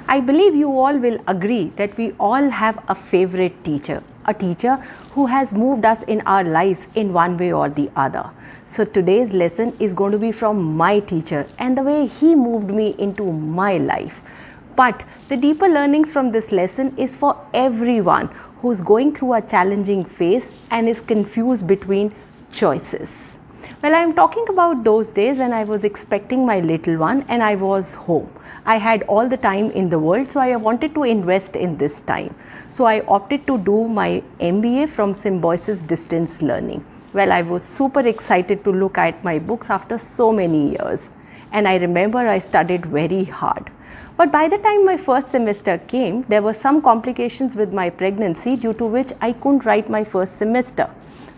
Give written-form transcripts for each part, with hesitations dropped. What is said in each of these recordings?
I believe you all will agree that we all have a favorite teacher, a teacher who has moved us in our lives in one way or the other. So today's lesson is going to be from my teacher and the way he moved me into my life. But the deeper learnings from this lesson is for everyone who's going through a challenging phase and is confused between choices. Well, I am talking about those days when I was expecting my little one and I was home. I had all the time in the world, so I wanted to invest in this time. So I opted to do my MBA from Symbiosis Distance Learning. Well, I was super excited to look at my books after so many years. And I remember I studied very hard. But by the time my first semester came, there were some complications with my pregnancy due to which I couldn't write my first semester.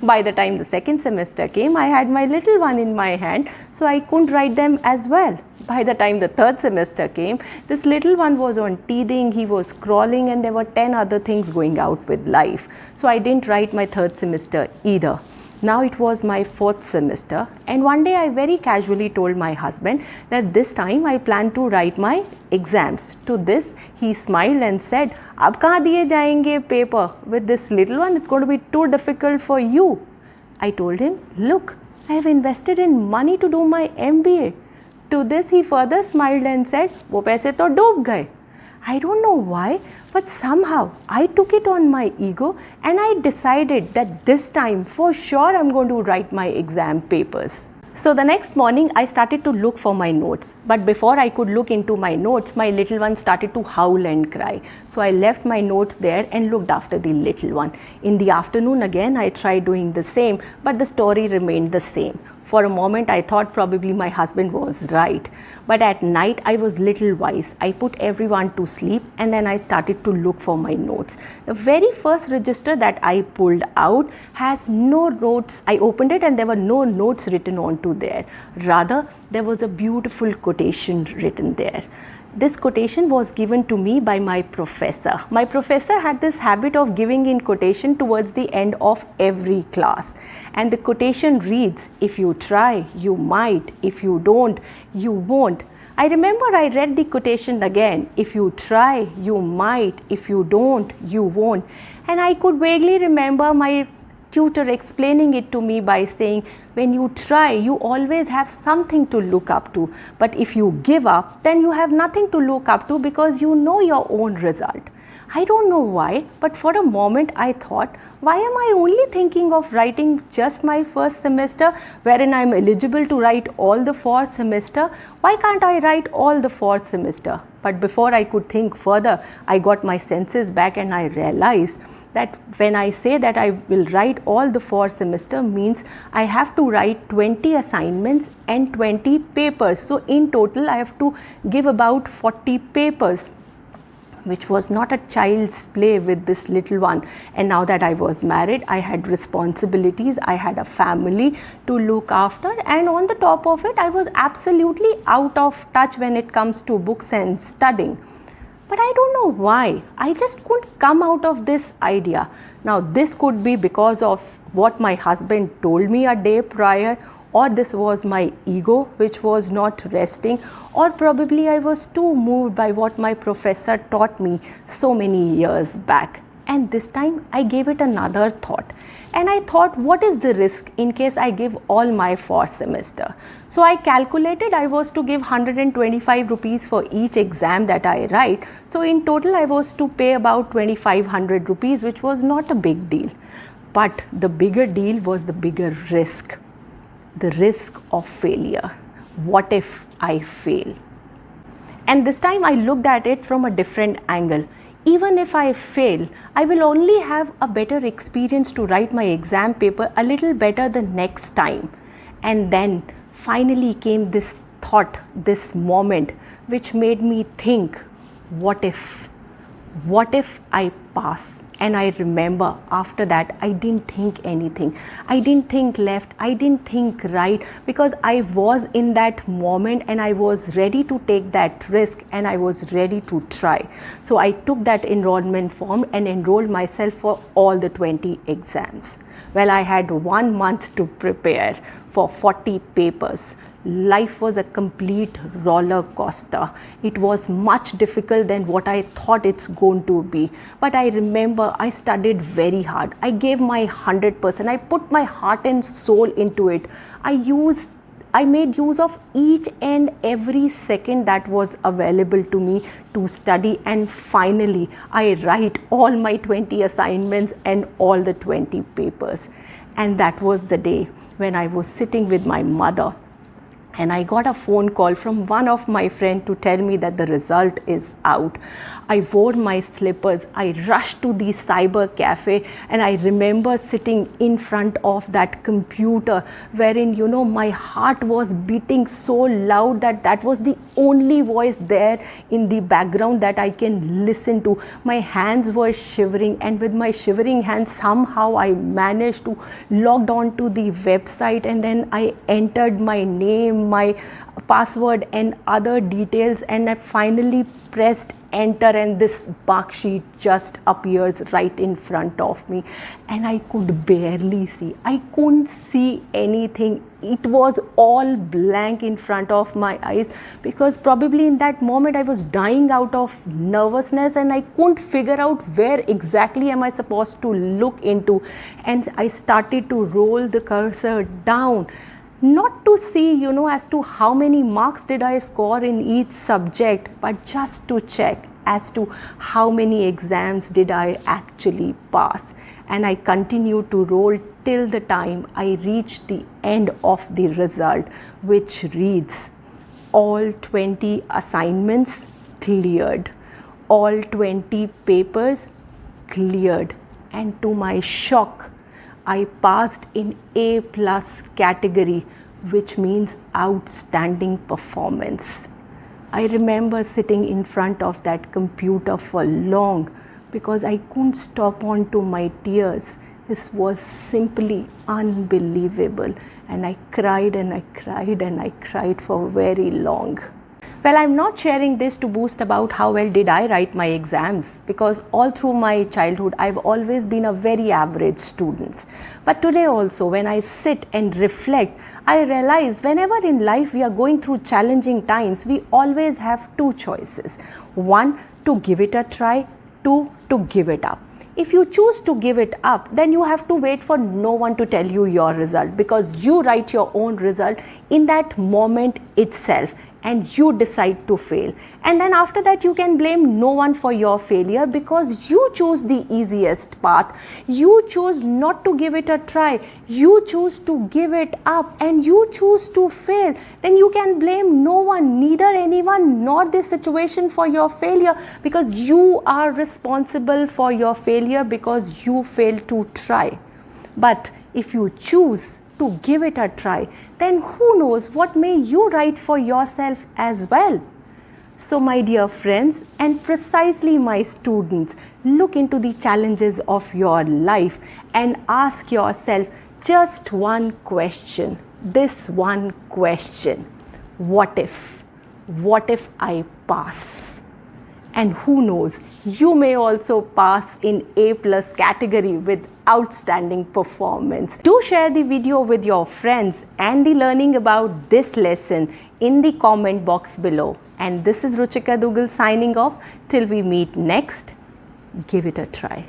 By the time the second semester came, I had my little one in my hand, so I couldn't write them as well. By the time the third semester came, this little one was on teething, he was crawling, and there were 10 other things going out with life. So I didn't write my third semester either. Now it was my fourth semester, and one day I very casually told my husband that this time I plan to write my exams. To this, he smiled and said, "Ab kahan diye jayenge paper? With this little one, it's going to be too difficult for you." I told him, "Look, I have invested in money to do my MBA." To this, he further smiled and said, "वो पैसे तो डूब गए." I don't know why, but somehow I took it on my ego and I decided that this time for sure I'm going to write my exam papers. So the next morning I started to look for my notes, but before I could look into my notes, my little one started to howl and cry. So I left my notes there and looked after the little one. In the afternoon again I tried doing the same, but the story remained the same. For a moment I thought probably my husband was right, but at night I was little wise. I put everyone to sleep and then I started to look for my notes. The very first register that I pulled out has no notes. I opened it and there were no notes written onto there. Rather, there was a beautiful quotation written there. This quotation was given to me by my professor. My professor had this habit of giving in quotation towards the end of every class. And the quotation reads, "If you try, you might. If you don't, you won't." I remember I read the quotation again. "If you try, you might. If you don't, you won't." And I could vaguely remember my tutor explaining it to me by saying, when you try, you always have something to look up to. But if you give up, then you have nothing to look up to because you know your own result. I don't know why, but for a moment I thought, why am I only thinking of writing just my first semester wherein I am eligible to write all the 4 semester? Why can't I write all the 4 semester? But before I could think further, I got my senses back and I realized that when I say that I will write all the 4 semester means I have to write 20 assignments and 20 papers. So in total I have to give about 40 papers, which was not a child's play with this little one. And now that I was married, I had responsibilities, I had a family to look after, and on the top of it, I was absolutely out of touch when it comes to books and studying. But I don't know why, I just couldn't come out of this idea. Now this could be because of what my husband told me a day prior, or this was my ego which was not resting, or probably I was too moved by what my professor taught me so many years back. And this time I gave it another thought. And I thought, what is the risk in case I give all my 4 semester? So I calculated I was to give 125 rupees for each exam that I write. So in total I was to pay about 2500 rupees, which was not a big deal. But the bigger deal was the bigger risk. The risk of failure. What if I fail? And this time I looked at it from a different angle. Even if I fail, I will only have a better experience to write my exam paper a little better the next time. And then finally came this thought, this moment, which made me think, what if? What if I pass? And I remember after that, I didn't think anything. I didn't think left, I didn't think right, because I was in that moment and I was ready to take that risk and I was ready to try. So I took that enrollment form and enrolled myself for all the 20 exams. Well, I had 1 month to prepare for 40 papers. life was a complete roller coaster. It was much difficult than what I thought it's going to be. But I remember I studied very hard. I gave my 100%. I put my heart and soul into it. I made use of each and every second that was available to me to study, and finally I write all my 20 assignments and all the 20 papers. And that was the day when I was sitting with my mother, and I got a phone call from one of my friends to tell me that the result is out. I wore my slippers, I rushed to the cyber cafe, and I remember sitting in front of that computer wherein, my heart was beating so loud that was the only voice there in the background that I can listen to. My hands were shivering, and with my shivering hands, somehow I managed to log on to the website, and then I entered my name, my password and other details, and I finally pressed enter, and this mark sheet just appears right in front of me, and I could barely see. I couldn't see anything. It was all blank in front of my eyes, because probably in that moment I was dying out of nervousness, and I couldn't figure out where exactly am I supposed to look into. And I started to roll the cursor down, not to see, as to how many marks did I score in each subject, but just to check as to how many exams did I actually pass. And I continued to roll till the time I reached the end of the result, which reads, all 20 assignments cleared, all 20 papers cleared. And to my shock, I passed in A+ category, which means outstanding performance. I remember sitting in front of that computer for long, because I couldn't stop on to my tears. This was simply unbelievable, and I cried and I cried and I cried for very long. Well, I'm not sharing this to boast about how well did I write my exams, because all through my childhood I've always been a very average student. But today also, when I sit and reflect, I realize whenever in life we are going through challenging times, we always have two choices. One, to give it a try. Two, to give it up. If you choose to give it up, then you have to wait for no one to tell you your result, because you write your own result in that moment itself, and you decide to fail. And then after that, you can blame no one for your failure, because you choose the easiest path. You choose not to give it a try. You choose to give it up, and you choose to fail. Then you can blame no one, neither anyone nor this situation, for your failure, because you are responsible for your failure because you failed to try. But if you choose to give it a try, then who knows what may you write for yourself as well. So my dear friends, and precisely my students, look into the challenges of your life and ask yourself just one question, this one question: what if? What if I pass? And who knows, you may also pass in A+ category with outstanding performance. Do share the video with your friends and the learning about this lesson in the comment box below. And this is Ruchika Dugal signing off. Till we meet next, give it a try.